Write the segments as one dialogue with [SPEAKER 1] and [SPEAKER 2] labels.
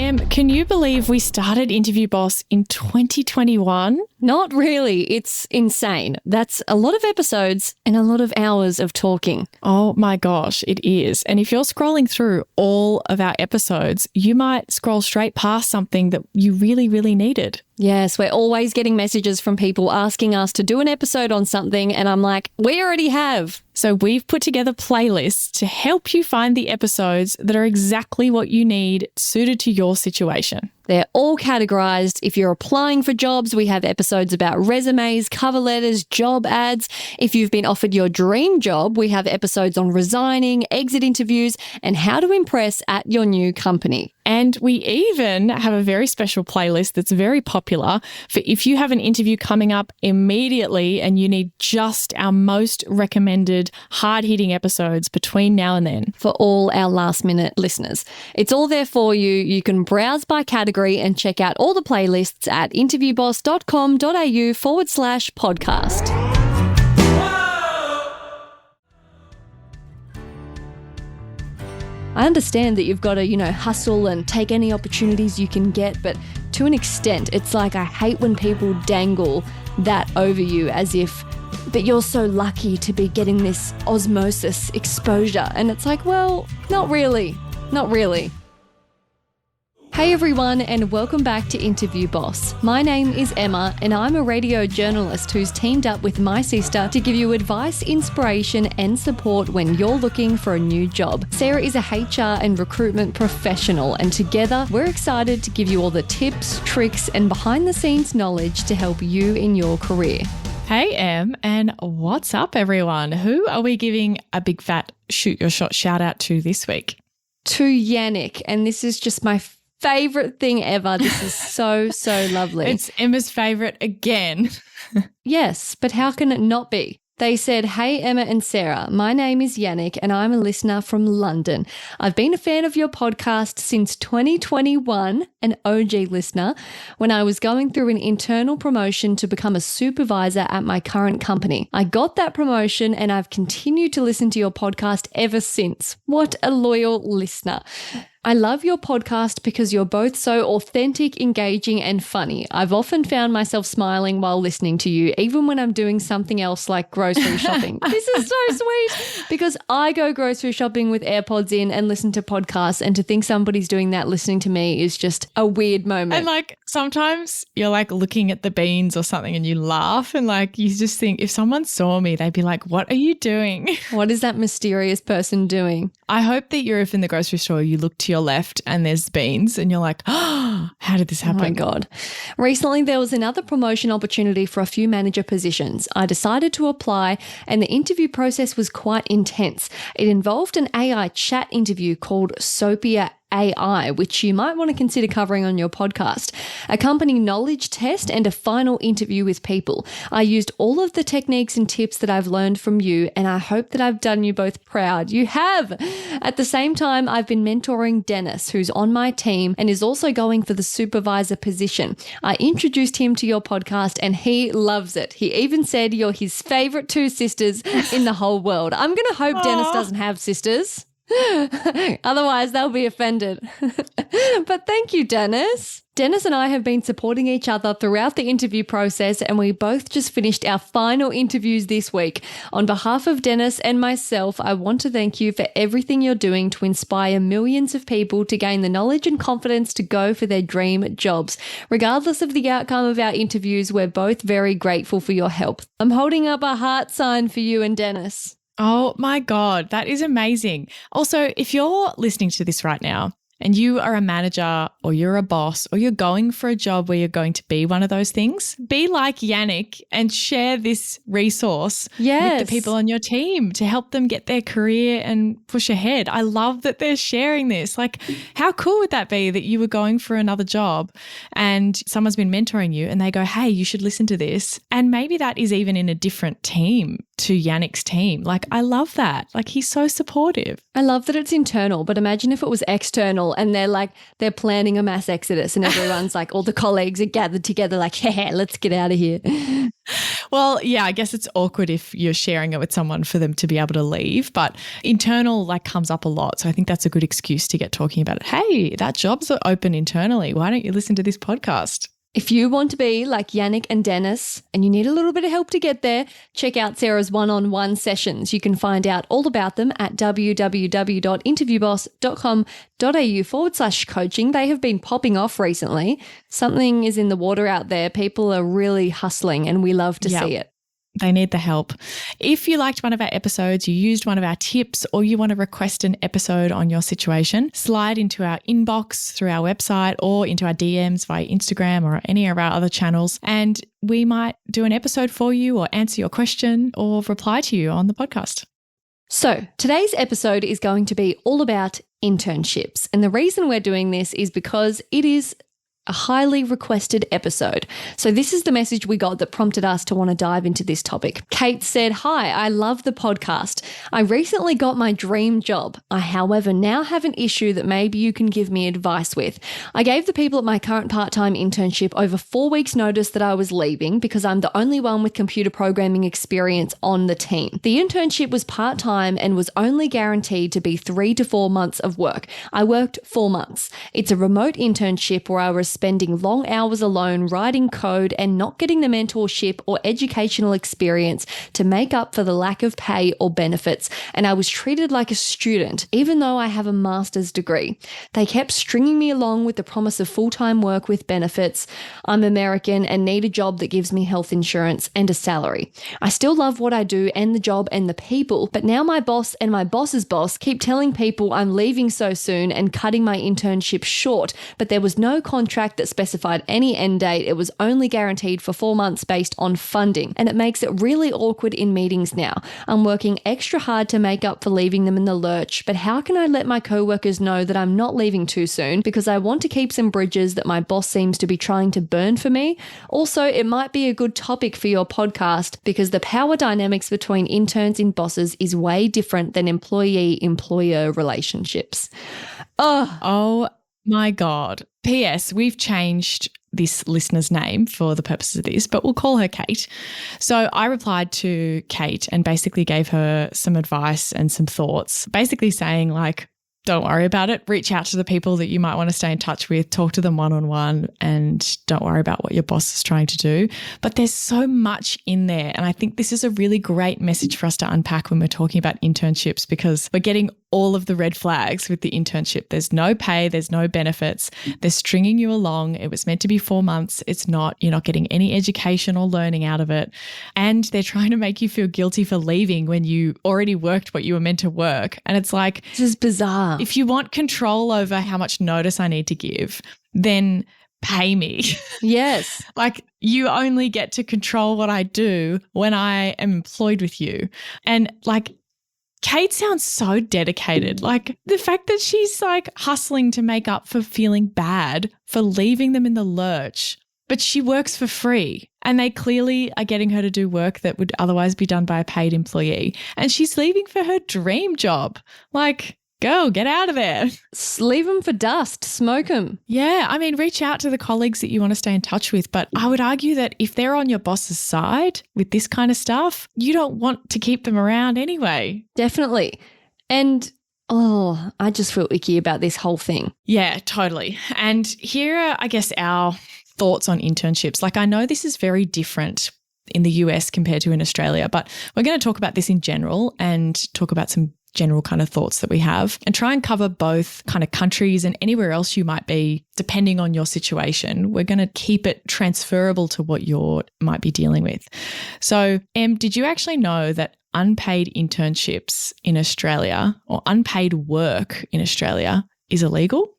[SPEAKER 1] Em, can you believe we started Interview Boss in 2021?
[SPEAKER 2] Not really. It's insane. That's a lot of episodes and a lot of hours of talking.
[SPEAKER 1] Oh my gosh, it is. And if you're scrolling through all of our episodes, you might scroll straight past something that you really, really needed.
[SPEAKER 2] Yes, we're always getting messages from people asking us to do an episode on something, and I'm like, we already have.
[SPEAKER 1] So we've put together playlists to help you find the episodes that are exactly what you need, suited to your situation.
[SPEAKER 2] They're all categorized. If you're applying for jobs, we have episodes about resumes, cover letters, job ads. If you've been offered your dream job, we have episodes on resigning, exit interviews, and how to impress at your new company.
[SPEAKER 1] And we even have a very special playlist that's very popular for if you have an interview coming up immediately and you need just our most recommended hard-hitting episodes between now and then.
[SPEAKER 2] For all our last-minute listeners. It's all there for you. You can browse by category and check out all the playlists at interviewboss.com.au/podcast. I understand that you've got to, hustle and take any opportunities you can get, but to an extent, it's like I hate when people dangle that over you as if, but you're so lucky to be getting this osmosis exposure. And it's like, well, not really. Not really. Hey everyone, and welcome back to Interview Boss. My name is Emma, and I'm a radio journalist who's teamed up with my sister to give you advice, inspiration, and support when you're looking for a new job. Sarah is a HR and recruitment professional, and together we're excited to give you all the tips, tricks, and behind-the-scenes knowledge to help you in your career.
[SPEAKER 1] Hey Em, and what's up everyone? Who are we giving a big fat shoot your shot shout out to this week?
[SPEAKER 2] To Yannick, and this is just my favorite thing ever. This is so lovely.
[SPEAKER 1] It's Emma's favorite again.
[SPEAKER 2] Yes, but how can it not be? They said, "Hey Emma and Sarah, my name is Yannick and I'm a listener from London. I've been a fan of your podcast since 2021, an OG listener, when I was going through an internal promotion to become a supervisor at my current company. I got that promotion and I've continued to listen to your podcast ever since. What a loyal listener. I love your podcast because you're both so authentic, engaging, and funny. I've often found myself smiling while listening to you, even when I'm doing something else like grocery shopping." This is so sweet because I go grocery shopping with AirPods in and listen to podcasts, and to think somebody's doing that listening to me is just a weird moment.
[SPEAKER 1] And sometimes you're looking at the beans or something and you laugh and you just think if someone saw me, they'd be like, what are you doing?
[SPEAKER 2] What is that mysterious person doing?
[SPEAKER 1] I hope that if in the grocery store, you look to your left and there's beans and you're like, oh, how did this happen?
[SPEAKER 2] Oh my God. Recently, there was another promotion opportunity for a few manager positions. I decided to apply and the interview process was quite intense. It involved an AI chat interview called Sopia.ai, which you might want to consider covering on your podcast, a company knowledge test, and a final interview with people. I used all of the techniques and tips that I've learned from you, and I hope that I've done you both proud. You have! At the same time, I've been mentoring Denis, who's on my team and is also going for the supervisor position. I introduced him to your podcast and he loves it. He even said you're his favorite two sisters in the whole world. I'm going to hope Denis doesn't have sisters. Otherwise, they'll be offended. But thank you, Denis. Denis and I have been supporting each other throughout the interview process, and we both just finished our final interviews this week. On behalf of Denis and myself, I want to thank you for everything you're doing to inspire millions of people to gain the knowledge and confidence to go for their dream jobs. Regardless of the outcome of our interviews, we're both very grateful for your help. I'm holding up a heart sign for you and Denis.
[SPEAKER 1] Oh my God, that is amazing. Also, if you're listening to this right now and you are a manager or you're a boss or you're going for a job where you're going to be one of those things, be like Yannick and share this resource with the people on your team to help them get their career and push ahead. I love that they're sharing this. How cool would that be that you were going for another job and someone's been mentoring you and they go, hey, you should listen to this. And maybe that is even in a different team. to Yannick's team. Like, I love that. Like, he's so supportive.
[SPEAKER 2] I love that it's internal, but imagine if it was external and they're planning a mass exodus and everyone's like, all the colleagues are gathered together like, hey, let's get out of here.
[SPEAKER 1] Well, yeah, I guess it's awkward if you're sharing it with someone for them to be able to leave, but internal like comes up a lot. So I think that's a good excuse to get talking about it. Hey, that job's open internally. Why don't you listen to this podcast?
[SPEAKER 2] If you want to be like Yannick and Denis and you need a little bit of help to get there, check out Sarah's one-on-one sessions. You can find out all about them at www.interviewboss.com.au/coaching. They have been popping off recently. Something is in the water out there. People are really hustling and we love to see it.
[SPEAKER 1] They need the help. If you liked one of our episodes, you used one of our tips, or you want to request an episode on your situation, slide into our inbox through our website or into our DMs via Instagram or any of our other channels, and we might do an episode for you or answer your question or reply to you on the podcast.
[SPEAKER 2] So today's episode is going to be all about internships. And the reason we're doing this is because it is a highly requested episode. So this is the message we got that prompted us to want to dive into this topic. Kate said, "Hi, I love the podcast. I recently got my dream job. I, however, now have an issue that maybe you can give me advice with. I gave the people at my current part-time internship over 4 weeks notice that I was leaving because I'm the only one with computer programming experience on the team. The internship was part-time and was only guaranteed to be 3 to 4 months of work. I worked 4 months. It's a remote internship where I was spending long hours alone writing code and not getting the mentorship or educational experience to make up for the lack of pay or benefits, and I was treated like a student even though I have a master's degree. They kept stringing me along with the promise of full-time work with benefits. I'm American and need a job that gives me health insurance and a salary. I still love what I do and the job and the people, but now my boss and my boss's boss keep telling people I'm leaving so soon and cutting my internship short, but there was no contract that specified any end date. It was only guaranteed for 4 months based on funding, and it makes it really awkward in meetings now. I'm working extra hard to make up for leaving them in the lurch, but how can I let my coworkers know that I'm not leaving too soon because I want to keep some bridges that my boss seems to be trying to burn for me? Also, it might be a good topic for your podcast because the power dynamics between interns and bosses is way different than employee-employer relationships."
[SPEAKER 1] Oh my God. P.S. We've changed this listener's name for the purposes of this, but we'll call her Kate. So I replied to Kate and basically gave her some advice and some thoughts, basically saying like, don't worry about it. Reach out to the people that you might want to stay in touch with, talk to them one-on-one, and don't worry about what your boss is trying to do. But there's so much in there. And I think this is a really great message for us to unpack when we're talking about internships, because we're getting all of the red flags with the internship. There's no pay, there's no benefits. They're stringing you along. It was meant to be 4 months. It's not. You're not getting any education or learning out of it. And they're trying to make you feel guilty for leaving when you already worked what you were meant to work. And it's like,
[SPEAKER 2] this is bizarre.
[SPEAKER 1] If you want control over how much notice I need to give, then pay me.
[SPEAKER 2] Yes.
[SPEAKER 1] Like, you only get to control what I do when I am employed with you. And like, Kate sounds so dedicated. Like, the fact that she's like hustling to make up for feeling bad for leaving them in the lurch, but she works for free and they clearly are getting her to do work that would otherwise be done by a paid employee. And she's leaving for her dream job. Like, go, get out of there.
[SPEAKER 2] Leave them for dust, smoke them.
[SPEAKER 1] Yeah, I mean, reach out to the colleagues that you want to stay in touch with. But I would argue that if they're on your boss's side with this kind of stuff, you don't want to keep them around anyway.
[SPEAKER 2] Definitely. And I just feel icky about this whole thing.
[SPEAKER 1] Yeah, totally. And here are, I guess, our thoughts on internships. Like, I know this is very different in the US compared to in Australia, but we're going to talk about this in general and talk about some general kind of thoughts that we have and try and cover both kind of countries and anywhere else you might be, depending on your situation. We're going to keep it transferable to what you might be dealing with. So, Em, did you actually know that unpaid internships in Australia or unpaid work in Australia is illegal?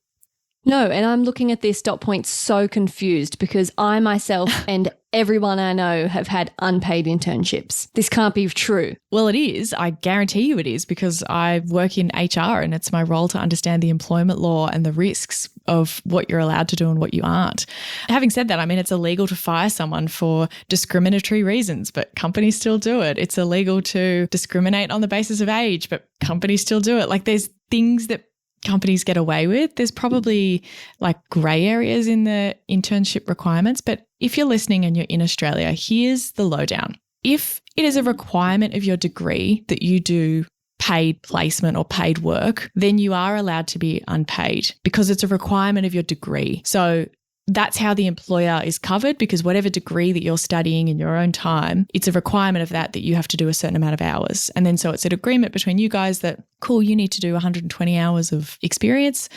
[SPEAKER 2] No, and I'm looking at this dot point so confused because I myself and everyone I know have had unpaid internships. This can't be true.
[SPEAKER 1] Well, it is. I guarantee you it is, because I work in HR and it's my role to understand the employment law and the risks of what you're allowed to do and what you aren't. Having said that, I mean, it's illegal to fire someone for discriminatory reasons, but companies still do it. It's illegal to discriminate on the basis of age, but companies still do it. Like, there's things that companies get away with. There's probably like grey areas in the internship requirements, but if you're listening and you're in Australia, here's the lowdown. If it is a requirement of your degree that you do paid placement or paid work, then you are allowed to be unpaid because it's a requirement of your degree. So that's how the employer is covered, because whatever degree that you're studying in your own time, it's a requirement of that you have to do a certain amount of hours. And then so it's an agreement between you guys that, cool, you need to do 120 hours of experience.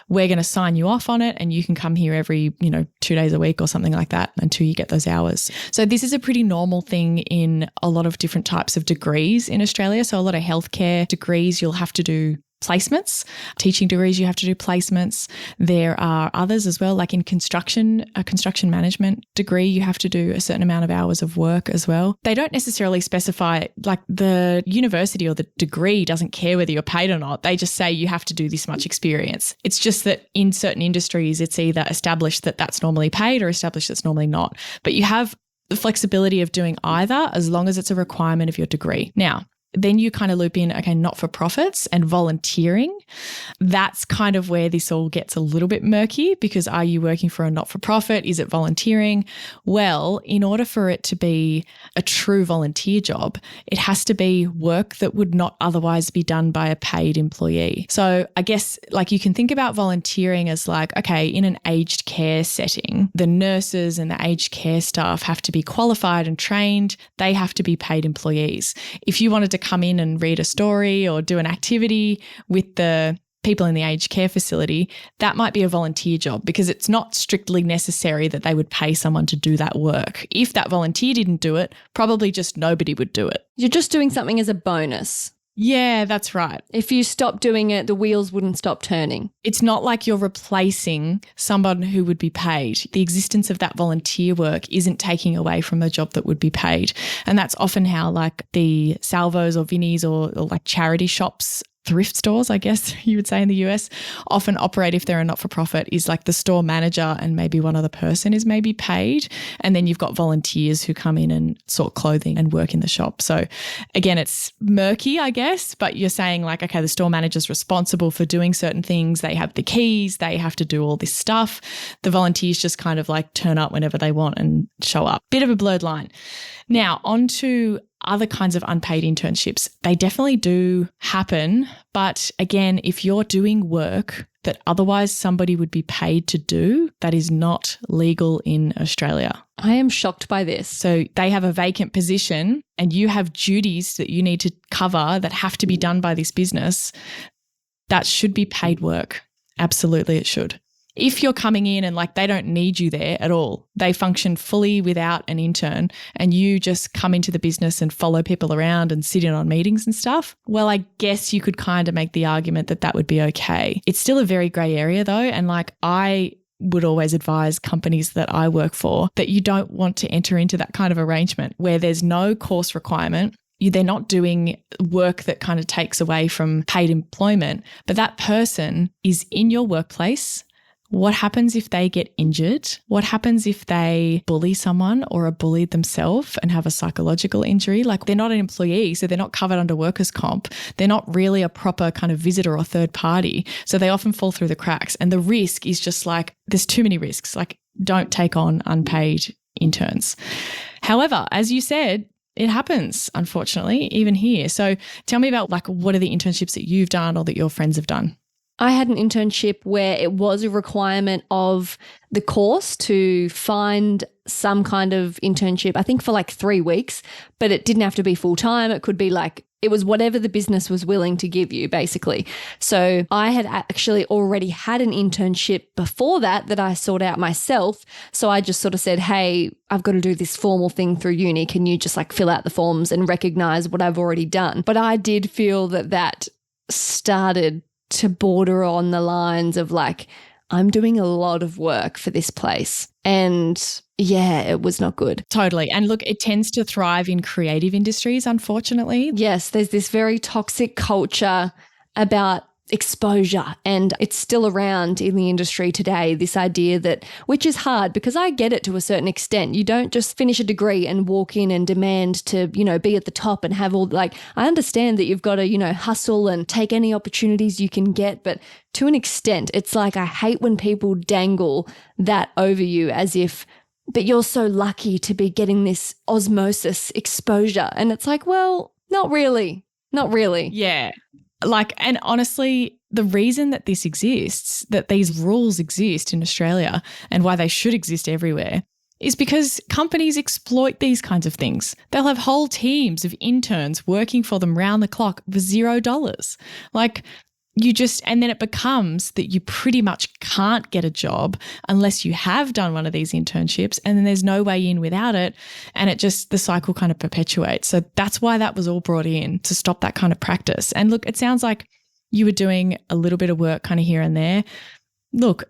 [SPEAKER 1] We're going to sign you off on it and you can come here every, 2 days a week or something like that until you get those hours. So this is a pretty normal thing in a lot of different types of degrees in Australia. So a lot of healthcare degrees, you'll have to do placements. Teaching degrees, you have to do placements. There are others as well, like in construction, a construction management degree, you have to do a certain amount of hours of work as well. They don't necessarily specify, like the university or the degree doesn't care whether you're paid or not. They just say you have to do this much experience. It's just that in certain industries, it's either established that that's normally paid or established that's normally not. But you have the flexibility of doing either as long as it's a requirement of your degree. Now, then you kind of loop in, okay, not-for-profits and volunteering. That's kind of where this all gets a little bit murky, because are you working for a not-for-profit? Is it volunteering? Well, in order for it to be a true volunteer job, it has to be work that would not otherwise be done by a paid employee. So I guess like you can think about volunteering as like, okay, in an aged care setting, the nurses and the aged care staff have to be qualified and trained. They have to be paid employees. If you wanted to come in and read a story or do an activity with the people in the aged care facility, that might be a volunteer job, because it's not strictly necessary that they would pay someone to do that work. If that volunteer didn't do it, probably just nobody would do it.
[SPEAKER 2] You're just doing something as a bonus.
[SPEAKER 1] Yeah, that's right.
[SPEAKER 2] If you stop doing it, the wheels wouldn't stop turning.
[SPEAKER 1] It's not like you're replacing someone who would be paid. The existence of that volunteer work isn't taking away from a job that would be paid. And that's often how like the Salvos or Vinnies or like charity shops, thrift stores, I guess you would say in the US, often operate if they're a not-for-profit, is like the store manager and maybe one other person is maybe paid. And then you've got volunteers who come in and sort clothing and work in the shop. So again, it's murky, I guess, but you're saying like, okay, the store manager's responsible for doing certain things. They have the keys. They have to do all this stuff. The volunteers just kind of like turn up whenever they want and show up. Bit of a blurred line. Now, on to other kinds of unpaid internships. They definitely do happen. But again, if you're doing work that otherwise somebody would be paid to do, that is not legal in Australia.
[SPEAKER 2] I am shocked by this.
[SPEAKER 1] So they have a vacant position and you have duties that you need to cover that have to be done by this business. That should be paid work. Absolutely, it should. If you're coming in and like they don't need you there at all, they function fully without an intern and you just come into the business and follow people around and sit in on meetings and stuff, well, I guess you could kind of make the argument that that would be okay. It's still a very grey area though. And like I would always advise companies that I work for that you don't want to enter into that kind of arrangement where there's no course requirement. They're not doing work that kind of takes away from paid employment, but that person is in your workplace. What happens if they get injured? What happens if they bully someone or are bullied themselves and have a psychological injury? Like they're not an employee, so they're not covered under workers' comp. They're not really a proper kind of visitor or third party. So they often fall through the cracks. And the risk is just like, there's too many risks. Like don't take on unpaid interns. However, as you said, it happens, unfortunately, even here. So tell me about like, what are the internships that you've done or that your friends have done?
[SPEAKER 2] I had an internship where it was a requirement of the course to find some kind of internship, I think for like 3 weeks, but it didn't have to be full time. It could be like, it was whatever the business was willing to give you, basically. So I had actually already had an internship before that I sought out myself. So I just sort of said, hey, I've got to do this formal thing through uni. Can you just like fill out the forms and recognize what I've already done? But I did feel that started to border on the lines of like, I'm doing a lot of work for this place. And yeah, it was not good.
[SPEAKER 1] Totally. And look, it tends to thrive in creative industries, unfortunately.
[SPEAKER 2] Yes, there's this very toxic culture about exposure, and it's still around in the industry today, this idea that, which is hard because I get it to a certain extent. You don't just finish a degree and walk in and demand to, be at the top and have all, I understand that you've got to, hustle and take any opportunities you can get, but to an extent, it's like I hate when people dangle that over you as if, but you're so lucky to be getting this osmosis exposure. And it's like, well, not really. Not really.
[SPEAKER 1] Yeah. And honestly, the reason that this exists, that these rules exist in Australia and why they should exist everywhere is because companies exploit these kinds of things. They'll have whole teams of interns working for them round the clock for $0. And then it becomes that you pretty much can't get a job unless you have done one of these internships, and then there's no way in without it. And the cycle kind of perpetuates. So that's why that was all brought in, to stop that kind of practice. And look, it sounds like you were doing a little bit of work kind of here and there. Look,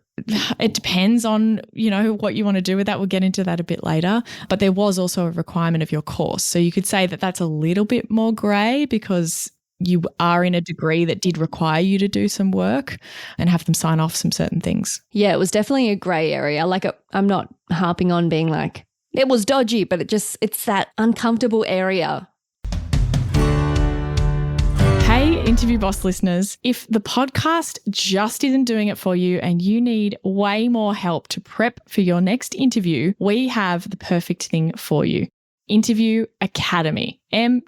[SPEAKER 1] it depends on, what you want to do with that. We'll get into that a bit later. But there was also a requirement of your course. So you could say that that's a little bit more grey because you are in a degree that did require you to do some work and have them sign off some certain things.
[SPEAKER 2] Yeah, it was definitely a grey area. I'm not harping on being it was dodgy, but it's that uncomfortable area.
[SPEAKER 1] Hey, Interview Boss listeners, if the podcast just isn't doing it for you and you need way more help to prep for your next interview, we have the perfect thing for you. Interview Academy.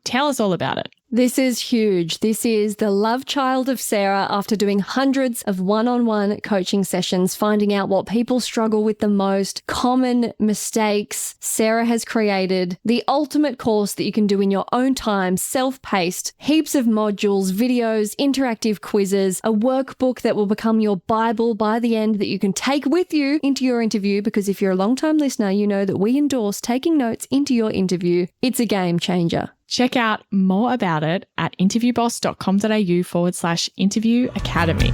[SPEAKER 1] Tell us all about it.
[SPEAKER 2] This is huge. This is the love child of Sarah after doing hundreds of one-on-one coaching sessions, finding out what people struggle with the most, common mistakes. Sarah has created the ultimate course that you can do in your own time, self-paced, heaps of modules, videos, interactive quizzes, a workbook that will become your Bible by the end that you can take with you into your interview, because if you're a long-time listener, you know that we endorse taking notes into your interview. It's a game changer.
[SPEAKER 1] Check out more about it at interviewboss.com.au/interview academy.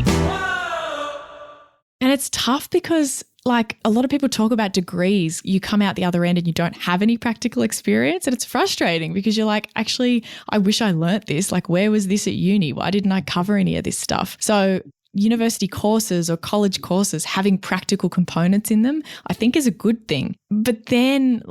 [SPEAKER 1] And it's tough because a lot of people talk about degrees. You come out the other end and you don't have any practical experience, and it's frustrating because you're like, actually, I wish I learnt this. Where was this at uni? Why didn't I cover any of this stuff? So university courses or college courses having practical components in them, I think is a good thing. But then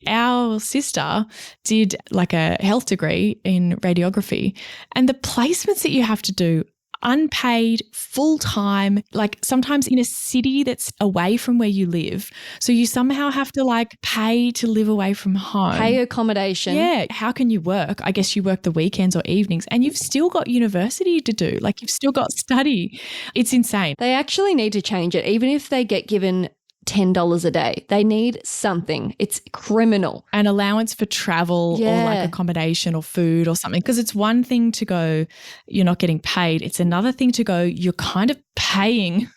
[SPEAKER 1] our sister did a health degree in radiography, and the placements that you have to do, unpaid, full-time, sometimes in a city that's away from where you live. So you somehow have to pay to live away from home.
[SPEAKER 2] Pay accommodation.
[SPEAKER 1] Yeah. How can you work? I guess you work the weekends or evenings, and you've still got university to do. You've still got study. It's insane.
[SPEAKER 2] They actually need to change it. Even if they get given $10 a day, they need something. It's criminal.
[SPEAKER 1] An allowance for travel or accommodation or food or something. Because it's one thing to go, you're not getting paid. It's another thing to go, you're kind of paying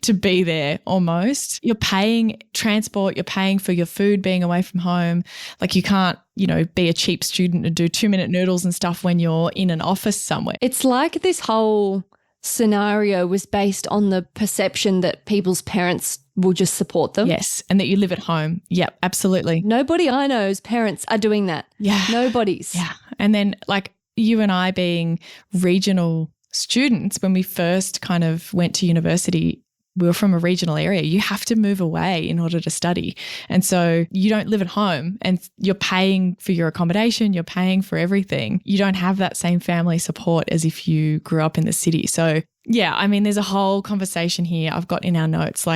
[SPEAKER 1] to be there almost. You're paying transport, you're paying for your food being away from home. You can't, be a cheap student and do 2-minute noodles and stuff when you're in an office somewhere.
[SPEAKER 2] It's like this whole scenario was based on the perception that people's parents will just support them.
[SPEAKER 1] Yes, and that you live at home. Yep, absolutely.
[SPEAKER 2] Nobody I know's parents are doing that.
[SPEAKER 1] Yeah.
[SPEAKER 2] Nobody's.
[SPEAKER 1] Yeah. And then you and I being regional students, when we first kind of went to university, we were from a regional area. You have to move away in order to study. And so you don't live at home and you're paying for your accommodation, you're paying for everything. You don't have that same family support as if you grew up in the city. So yeah, there's a whole conversation here I've got in our notes.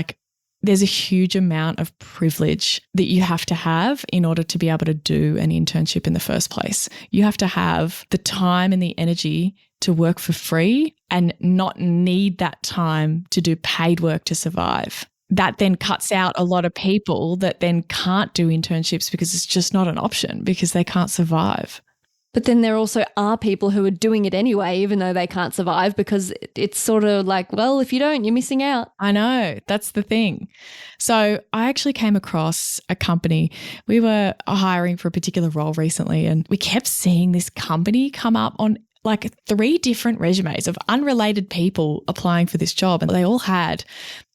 [SPEAKER 1] There's a huge amount of privilege that you have to have in order to be able to do an internship in the first place. You have to have the time and the energy to work for free and not need that time to do paid work to survive. That then cuts out a lot of people that then can't do internships because it's just not an option because they can't survive.
[SPEAKER 2] But then there also are people who are doing it anyway, even though they can't survive, because it's sort of well, if you don't, you're missing out.
[SPEAKER 1] I know. That's the thing. So I actually came across a company. We were hiring for a particular role recently, and we kept seeing this company come up on 3 different resumes of unrelated people applying for this job. And they all had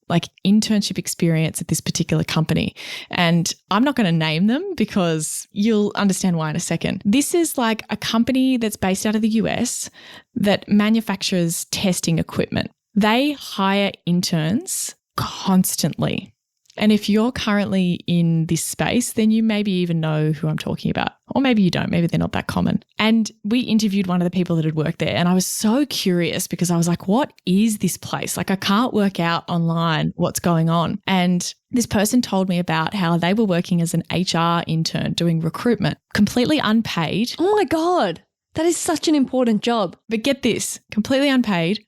[SPEAKER 1] like internship experience at this particular company. And I'm not going to name them because you'll understand why in a second. This is like a company that's based out of the US that manufactures testing equipment. They hire interns constantly. And if you're currently in this space, then you maybe even know who I'm talking about. Or maybe you don't. Maybe they're not that common. And we interviewed one of the people that had worked there. And I was so curious because I was like, what is this place? Like, I can't work out online what's going on. And this person told me about how they were working as an HR intern doing recruitment, completely unpaid.
[SPEAKER 2] Oh my God. That is such an important job.
[SPEAKER 1] But get this, completely unpaid,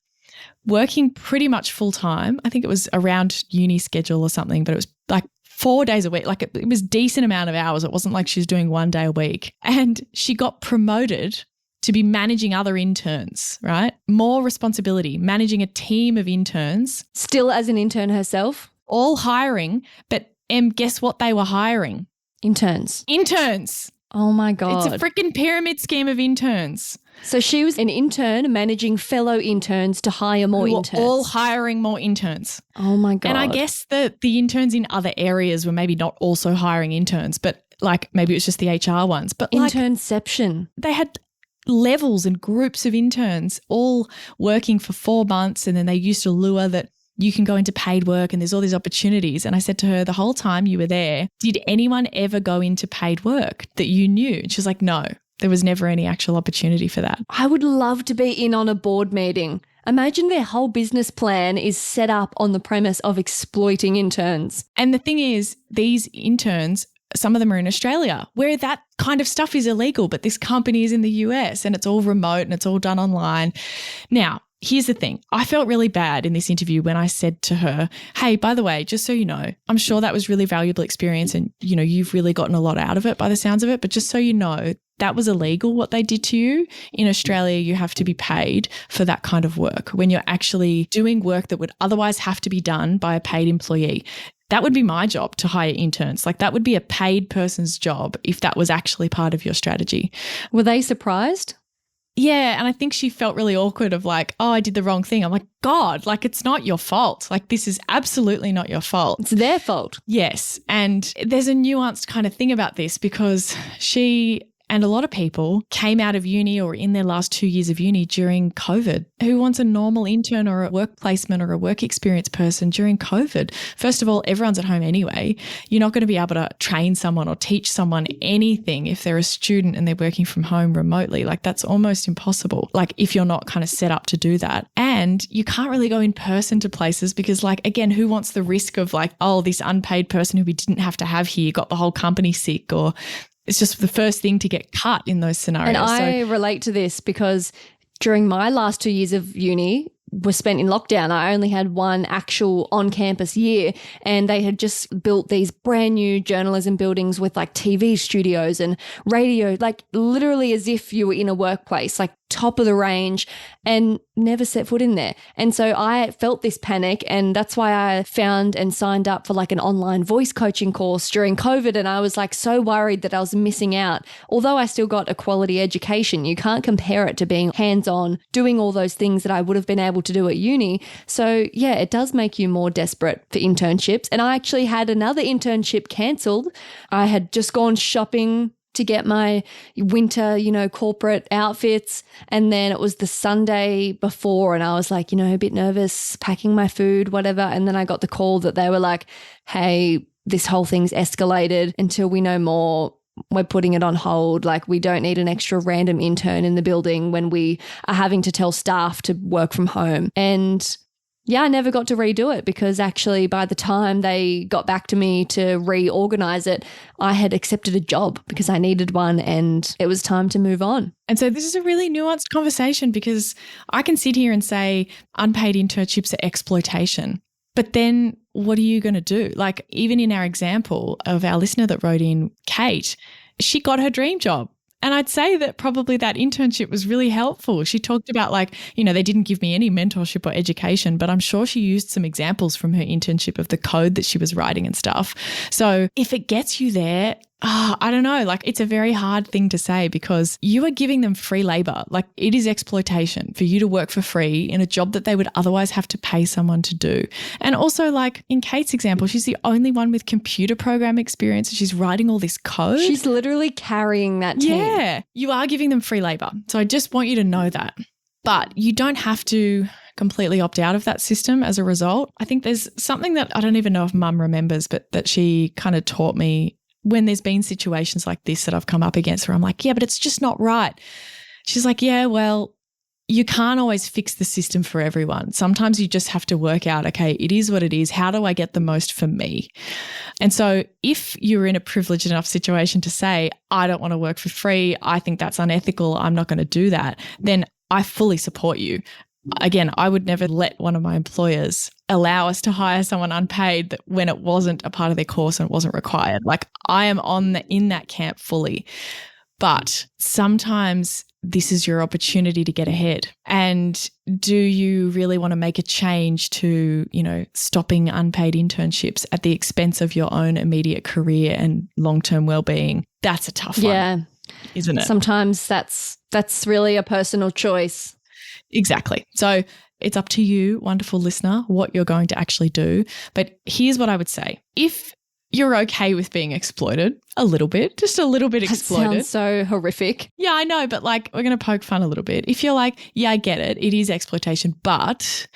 [SPEAKER 1] working pretty much full time. I think it was around uni schedule or something, but it was like 4 days a week. Like it was a decent amount of hours. It wasn't like she was doing 1 day a week. And she got promoted to be managing other interns, right? More responsibility, managing a team of interns.
[SPEAKER 2] Still as an intern herself?
[SPEAKER 1] All hiring, but guess what they were hiring?
[SPEAKER 2] Interns.
[SPEAKER 1] Interns.
[SPEAKER 2] Oh my God.
[SPEAKER 1] It's a freaking pyramid scheme of interns.
[SPEAKER 2] So she was an intern managing fellow interns to hire more interns.
[SPEAKER 1] All hiring more interns.
[SPEAKER 2] Oh my God.
[SPEAKER 1] And I guess the interns in other areas were maybe not also hiring interns, but like maybe it was just the HR ones. But like
[SPEAKER 2] internception.
[SPEAKER 1] They had levels and groups of interns all working for 4 months, and then they used to lure that you can go into paid work and there's all these opportunities. And I said to her, the whole time you were there, did anyone ever go into paid work that you knew? And she was like, no, there was never any actual opportunity for that.
[SPEAKER 2] I would love to be in on a board meeting. Imagine their whole business plan is set up on the premise of exploiting interns.
[SPEAKER 1] And the thing is, these interns, some of them are in Australia where that kind of stuff is illegal, but this company is in the US and it's all remote and it's all done online. Now, here's the thing. I felt really bad in this interview when I said to her, hey, by the way, just so you know, I'm sure that was really valuable experience and, you know, you've really gotten a lot out of it by the sounds of it. But just so you know, that was illegal what they did to you. In Australia, you have to be paid for that kind of work when you're actually doing work that would otherwise have to be done by a paid employee. That would be my job to hire interns. Like that would be a paid person's job if that was actually part of your strategy.
[SPEAKER 2] Were they surprised?
[SPEAKER 1] Yeah, and I think she felt really awkward of like, oh, I did the wrong thing. I'm like, God, like it's not your fault. Like this is absolutely not your fault.
[SPEAKER 2] It's their fault.
[SPEAKER 1] Yes. And there's a nuanced kind of thing about this because she and a lot of people came out of uni or in their last 2 years of uni during COVID. Who wants a normal intern or a work placement or a work experience person during COVID? First of all, everyone's at home anyway. You're not going to be able to train someone or teach someone anything if they're a student and they're working from home remotely. Like that's almost impossible. Like if you're not kind of set up to do that. And you can't really go in person to places because like, again, who wants the risk of like, oh, this unpaid person who we didn't have to have here got the whole company sick, or it's just the first thing to get cut in those scenarios.
[SPEAKER 2] And I relate to this because during my last 2 years of uni was spent in lockdown. I only had one actual on-campus year and they had just built these brand new journalism buildings with like TV studios and radio, like literally as if you were in a workplace, like top of the range, and never set foot in there. And so I felt this panic, and that's why I found and signed up for like an online voice coaching course during COVID. And I was like so worried that I was missing out. Although I still got a quality education, you can't compare it to being hands-on, doing all those things that I would have been able to do at uni. So yeah, it does make you more desperate for internships. And I actually had another internship cancelled. I had just gone shopping to get my winter, corporate outfits. And then it was the Sunday before and I was like, a bit nervous, packing my food, whatever. And then I got the call that they were like, hey, this whole thing's escalated. Until we know more, we're putting it on hold. Like we don't need an extra random intern in the building when we are having to tell staff to work from home. And yeah, I never got to redo it because actually by the time they got back to me to reorganize it, I had accepted a job because I needed one and it was time to move on.
[SPEAKER 1] And so this is a really nuanced conversation because I can sit here and say unpaid internships are exploitation. But then what are you going to do? Like even in our example of our listener that wrote in, Kate, she got her dream job. And I'd say that probably that internship was really helpful. She talked about like, they didn't give me any mentorship or education, but I'm sure she used some examples from her internship of the code that she was writing and stuff. So if it gets you there, I don't know, like it's a very hard thing to say because you are giving them free labor. Like it is exploitation for you to work for free in a job that they would otherwise have to pay someone to do. And also like in Kate's example, she's the only one with computer program experience. She's writing all this code.
[SPEAKER 2] She's literally carrying that team.
[SPEAKER 1] Yeah, you are giving them free labor. So I just want you to know that. But you don't have to completely opt out of that system as a result. I think there's something that I don't even know if Mum remembers, but that she kind of taught me when there's been situations like this that I've come up against where I'm like, yeah, but it's just not right. She's like, yeah, well, you can't always fix the system for everyone. Sometimes you just have to work out, okay, it is what it is. How do I get the most for me? And so if you're in a privileged enough situation to say, I don't want to work for free, I think that's unethical, I'm not going to do that, then I fully support you. Again, I would never let one of my employers allow us to hire someone unpaid when it wasn't a part of their course and it wasn't required. Like I am in that camp fully. But sometimes this is your opportunity to get ahead. And do you really want to make a change to, stopping unpaid internships at the expense of your own immediate career and long-term well-being? That's a tough one.
[SPEAKER 2] Yeah.
[SPEAKER 1] Isn't it?
[SPEAKER 2] Sometimes that's really a personal choice.
[SPEAKER 1] Exactly. So it's up to you, wonderful listener, what you're going to actually do. But here's what I would say. If you're okay with being exploited a little bit, just a little bit exploited.
[SPEAKER 2] That sounds so horrific.
[SPEAKER 1] Yeah, I know, but like we're going to poke fun a little bit. If you're like, yeah, I get it. It is exploitation, but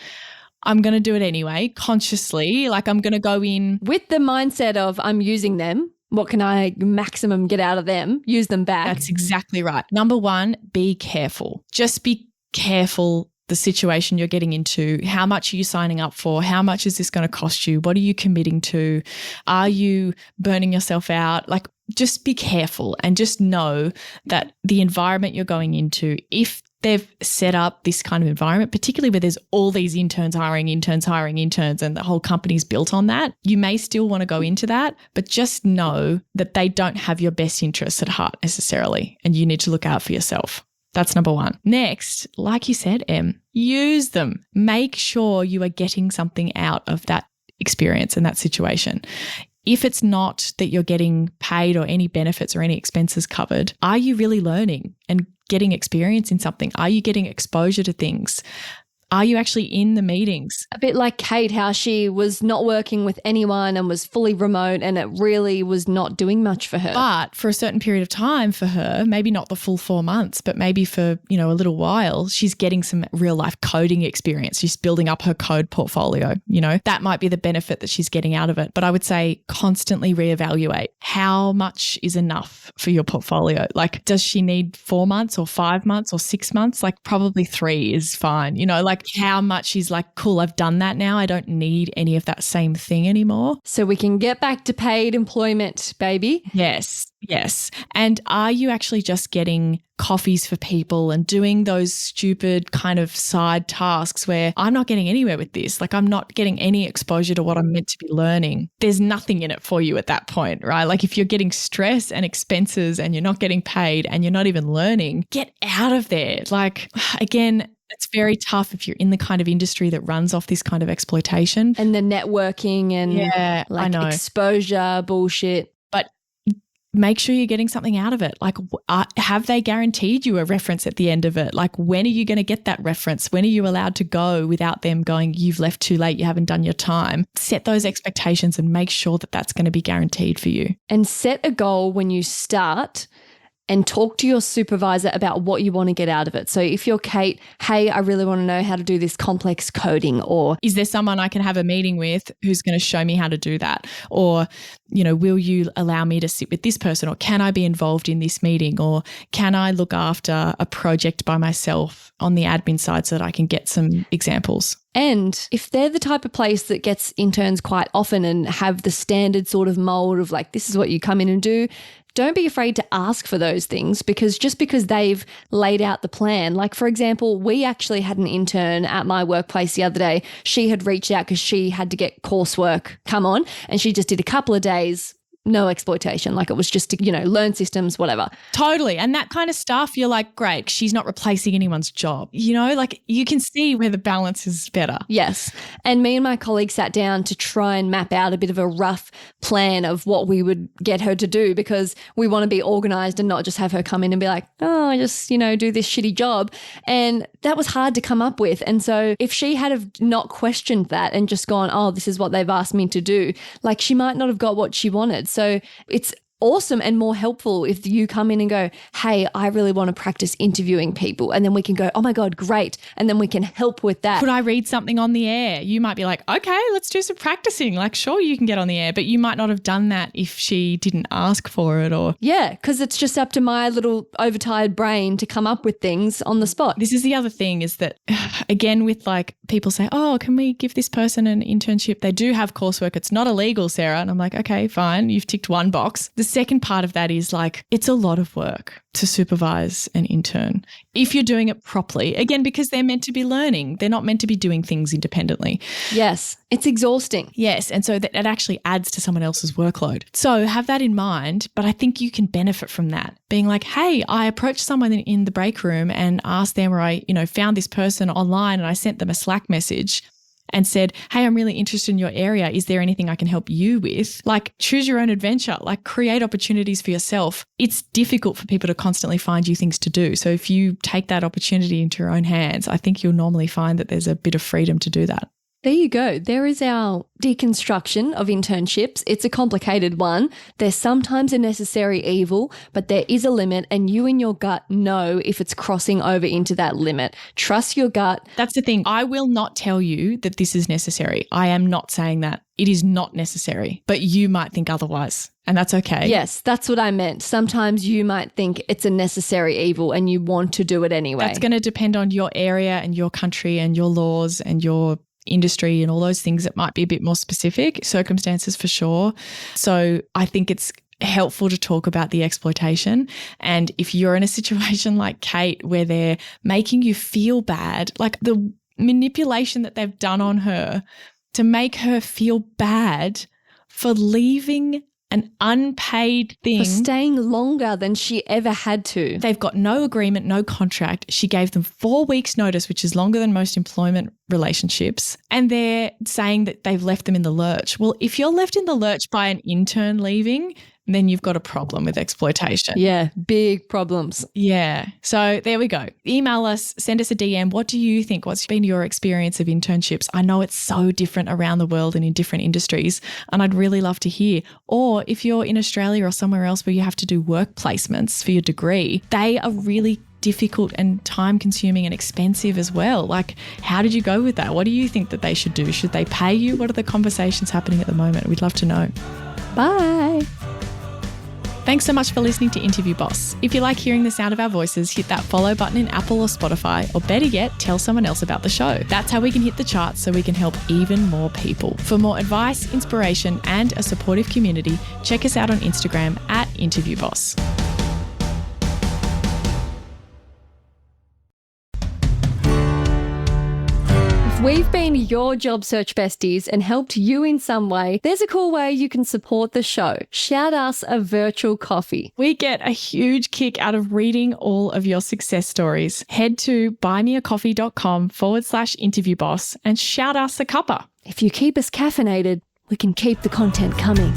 [SPEAKER 1] I'm going to do it anyway, consciously. Like I'm going to go in
[SPEAKER 2] with the mindset of I'm using them. What can I maximum get out of them? Use them back.
[SPEAKER 1] That's exactly right. Number one, be careful. Just be careful the situation you're getting into. How much are you signing up for? How much is this going to cost you? What are you committing to? Are you burning yourself out? Like just be careful and just know that the environment you're going into, if they've set up this kind of environment, particularly where there's all these interns hiring interns, and the whole company's built on that, you may still want to go into that, but just know that they don't have your best interests at heart necessarily, and you need to look out for yourself. That's number one. Next, like you said, use them. Make sure you are getting something out of that experience and that situation. If it's not that you're getting paid or any benefits or any expenses covered, are you really learning and getting experience in something? Are you getting exposure to things? Are you actually in the meetings?
[SPEAKER 2] A bit like Kate, how she was not working with anyone and was fully remote and it really was not doing much for her.
[SPEAKER 1] But for a certain period of time for her, maybe not the full 4 months, but maybe for, a little while, she's getting some real life coding experience. She's building up her code portfolio. That might be the benefit that she's getting out of it. But I would say constantly reevaluate how much is enough for your portfolio. Like, does she need 4 months or 5 months or 6 months? Like probably 3 is fine. Like how much is like, cool, I've done that now. I don't need any of that same thing anymore.
[SPEAKER 2] So we can get back to paid employment, baby.
[SPEAKER 1] Yes. And are you actually just getting coffees for people and doing those stupid kind of side tasks where I'm not getting anywhere with this? Like I'm not getting any exposure to what I'm meant to be learning. There's nothing in it for you at that point, right? Like if you're getting stress and expenses and you're not getting paid and you're not even learning, get out of there. Like again, it's very tough if you're in the kind of industry that runs off this kind of exploitation.
[SPEAKER 2] And the networking and
[SPEAKER 1] I know.
[SPEAKER 2] Exposure bullshit.
[SPEAKER 1] But make sure you're getting something out of it. Like have they guaranteed you a reference at the end of it? Like when are you going to get that reference? When are you allowed to go without them going, you've left too late, you haven't done your time? Set those expectations and make sure that that's going to be guaranteed for you.
[SPEAKER 2] And set a goal when you start and talk to your supervisor about what you want to get out of it. So if you're Kate, hey, I really want to know how to do this complex coding, or
[SPEAKER 1] is there someone I can have a meeting with who's going to show me how to do that? Or, will you allow me to sit with this person? Or can I be involved in this meeting? Or can I look after a project by myself on the admin side so that I can get some examples?
[SPEAKER 2] And if they're the type of place that gets interns quite often and have the standard sort of mold of like, this is what you come in and do, don't be afraid to ask for those things, because just because they've laid out the plan, like for example, we actually had an intern at my workplace the other day. She had reached out because she had to get coursework come on and she just did a couple of days no exploitation. Like it was just to, learn systems, whatever.
[SPEAKER 1] Totally. And that kind of stuff, you're like, great, she's not replacing anyone's job. Like you can see where the balance is better.
[SPEAKER 2] Yes. And me and my colleague sat down to try and map out a bit of a rough plan of what we would get her to do, because we want to be organized and not just have her come in and be like, oh, I just, do this shitty job. And that was hard to come up with. And so if she had have not questioned that and just gone, oh, this is what they've asked me to do, like she might not have got what she wanted. So it's awesome and more helpful if you come in and go, hey, I really want to practice interviewing people. And then we can go, oh my God, great. And then we can help with that.
[SPEAKER 1] Could I read something on the air? You might be like, okay, let's do some practicing. Like, sure, you can get on the air, but you might not have done that if she didn't ask for it or.
[SPEAKER 2] Yeah, because it's just up to my little overtired brain to come up with things on the spot.
[SPEAKER 1] This is the other thing is that, again, with like people say, oh, can we give this person an internship? They do have coursework. It's not illegal, Sarah. And I'm like, okay, fine. You've ticked one box. The second part of that is like, it's a lot of work to supervise an intern if you're doing it properly. Again, because they're meant to be learning. They're not meant to be doing things independently.
[SPEAKER 2] Yes, it's exhausting.
[SPEAKER 1] Yes, and so that actually adds to someone else's workload. So have that in mind, but I think you can benefit from that. Being like, hey, I approached someone in the break room and asked them, or I, found this person online and I sent them a Slack message and said, hey, I'm really interested in your area. Is there anything I can help you with? Like, choose your own adventure, like create opportunities for yourself. It's difficult for people to constantly find you things to do. So if you take that opportunity into your own hands, I think you'll normally find that there's a bit of freedom to do that.
[SPEAKER 2] There you go. There is our deconstruction of internships. It's a complicated one. There's sometimes a necessary evil, but there is a limit, and you in your gut know if it's crossing over into that limit. Trust your gut.
[SPEAKER 1] That's the thing. I will not tell you that this is necessary. I am not saying that. It is not necessary, but you might think otherwise, and that's okay.
[SPEAKER 2] Yes, that's what I meant. Sometimes you might think it's a necessary evil and you want to do it anyway.
[SPEAKER 1] That's going to depend on your area and your country and your laws and your industry and all those things. It might be a bit more specific circumstances for sure. So I think it's helpful to talk about the exploitation. And if you're in a situation like Kate where they're making you feel bad, like the manipulation that they've done on her to make her feel bad for leaving an unpaid thing.
[SPEAKER 2] For staying longer than she ever had to.
[SPEAKER 1] They've got no agreement, no contract. She gave them 4 weeks notice, which is longer than most employment relationships. And they're saying that they've left them in the lurch. Well, if you're left in the lurch by an intern leaving, then you've got a problem with exploitation.
[SPEAKER 2] Yeah, big problems.
[SPEAKER 1] Yeah. So there we go. Email us, send us a DM. What do you think? What's been your experience of internships? I know it's so different around the world and in different industries, and I'd really love to hear. Or if you're in Australia or somewhere else where you have to do work placements for your degree, they are really difficult and time consuming and expensive as well. Like, how did you go with that? What do you think that they should do? Should they pay you? What are the conversations happening at the moment? We'd love to know.
[SPEAKER 2] Bye.
[SPEAKER 1] Thanks so much for listening to Interview Boss. If you like hearing the sound of our voices, hit that follow button in Apple or Spotify, or better yet, tell someone else about the show. That's how we can hit the charts so we can help even more people. For more advice, inspiration, and a supportive community, check us out on Instagram @InterviewBoss.
[SPEAKER 2] We've been your job search besties and helped you in some way. There's a cool way you can support the show. Shout us a virtual coffee.
[SPEAKER 1] We get a huge kick out of reading all of your success stories. Head to buymeacoffee.com/interviewboss and shout us a cuppa.
[SPEAKER 2] If you keep us caffeinated, we can keep the content coming.